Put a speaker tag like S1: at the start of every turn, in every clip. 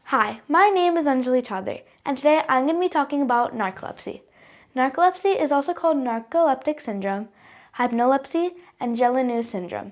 S1: Hi, my name is Anjali Chaudhary, and today I'm going to be talking about narcolepsy. Narcolepsy is also called narcoleptic syndrome, hypnolepsy, and Gélinoux syndrome.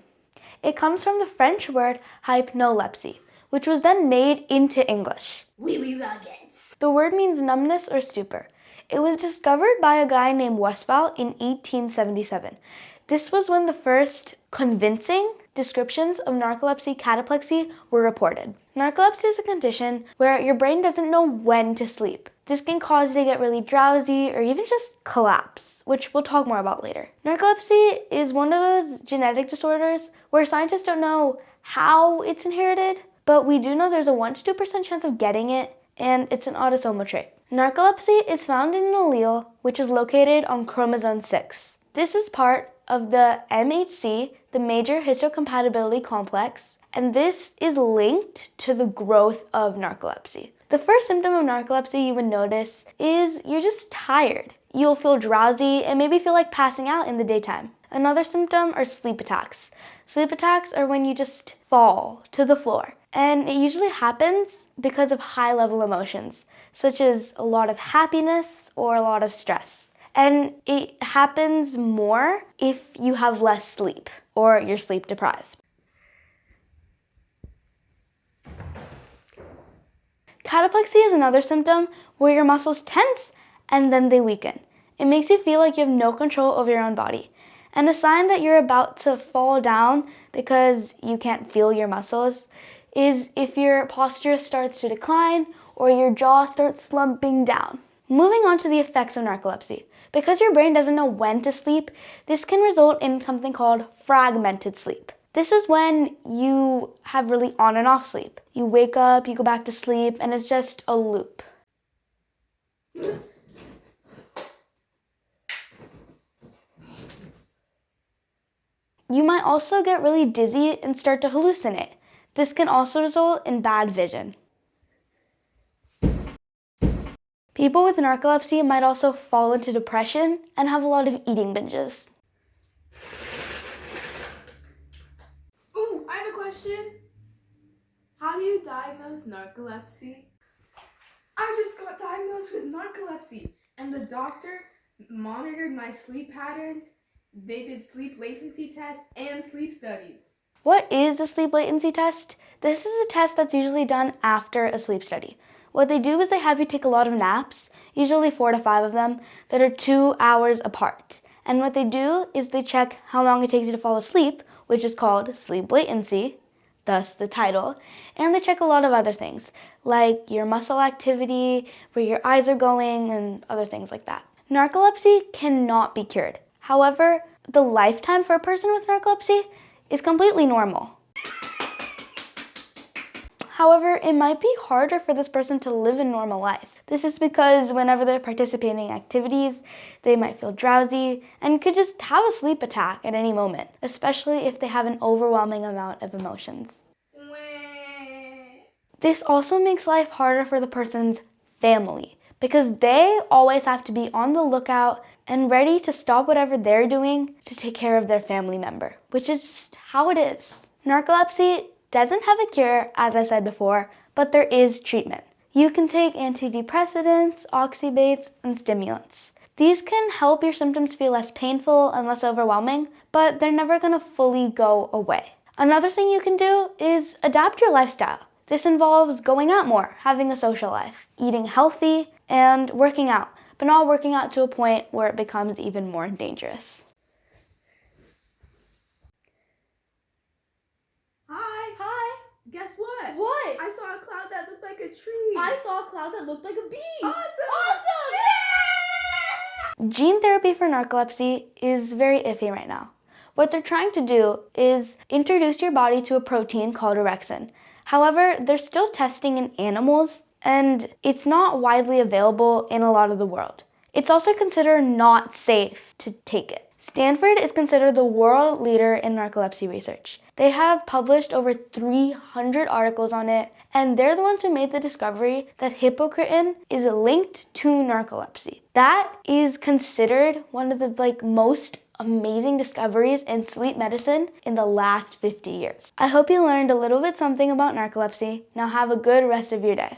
S1: It comes from the French word hypnolepsy, which was then made into English.
S2: Oui, baguettes.
S1: The word means numbness or stupor. It was discovered by a guy named Westphal in 1877. This was when the first convincing descriptions of narcolepsy cataplexy were reported. Narcolepsy is a condition where your brain doesn't know when to sleep. This can cause you to get really drowsy or even just collapse, which we'll talk more about later. Narcolepsy is one of those genetic disorders where scientists don't know how it's inherited, but we do know there's a 1 to 2% chance of getting it, and it's an autosomal trait. Narcolepsy is found in an allele which is located on chromosome 6. This is part of the MHC, the major histocompatibility complex, and this is linked to the growth of narcolepsy. The first symptom of narcolepsy you would notice is you're just tired. You'll feel drowsy and maybe feel like passing out in the daytime. Another symptom are sleep attacks. Sleep attacks are when you just fall to the floor, and it usually happens because of high-level emotions, such as a lot of happiness or a lot of stress. And it happens more if you have less sleep or you're sleep deprived. Cataplexy is another symptom where your muscles tense and then they weaken. It makes you feel like you have no control over your own body. And a sign that you're about to fall down because you can't feel your muscles is if your posture starts to decline or your jaw starts slumping down. Moving on to the effects of narcolepsy. Because your brain doesn't know when to sleep, this can result in something called fragmented sleep. This is when you have really on and off sleep. You wake up, you go back to sleep, and it's just a loop. You might also get really dizzy and start to hallucinate. This can also result in bad vision. People with narcolepsy might also fall into depression and have a lot of eating binges.
S2: Ooh, I have a question. How do you diagnose narcolepsy? I just got diagnosed with narcolepsy, and the doctor monitored my sleep patterns. They did sleep latency tests and sleep studies.
S1: What is a sleep latency test? This is a test that's usually done after a sleep study. What they do is they have you take a lot of naps, usually 4 to 5 of them, that are 2 hours apart. And what they do is they check how long it takes you to fall asleep, which is called sleep latency, thus the title, and they check a lot of other things, like your muscle activity, where your eyes are going, and other things like that. Narcolepsy cannot be cured. However, the lifetime for a person with narcolepsy is completely normal. However, it might be harder for this person to live a normal life. This is because whenever they're participating in activities, they might feel drowsy and could just have a sleep attack at any moment, especially if they have an overwhelming amount of emotions. This also makes life harder for the person's family because they always have to be on the lookout and ready to stop whatever they're doing to take care of their family member, which is just how it is. Narcolepsy doesn't have a cure, as I said before, but there is treatment. You can take antidepressants, oxybates, and stimulants. These can help your symptoms feel less painful and less overwhelming, but they're never gonna fully go away. Another thing you can do is adapt your lifestyle. This involves going out more, having a social life, eating healthy, and working out, but not working out to a point where it becomes even more dangerous.
S2: Guess what?
S1: What?
S2: I saw a cloud that looked like a tree.
S1: I saw a cloud that looked like a bee.
S2: Awesome!
S1: Yeah! Gene therapy for narcolepsy is very iffy right now. What they're trying to do is introduce your body to a protein called orexin. However, they're still testing in animals, and it's not widely available in a lot of the world. It's also considered not safe to take it. Stanford is considered the world leader in narcolepsy research. They have published over 300 articles on it, and they're the ones who made the discovery that hypocretin is linked to narcolepsy. That is considered one of the most amazing discoveries in sleep medicine in the last 50 years. I hope you learned a little bit something about narcolepsy. Now have a good rest of your day.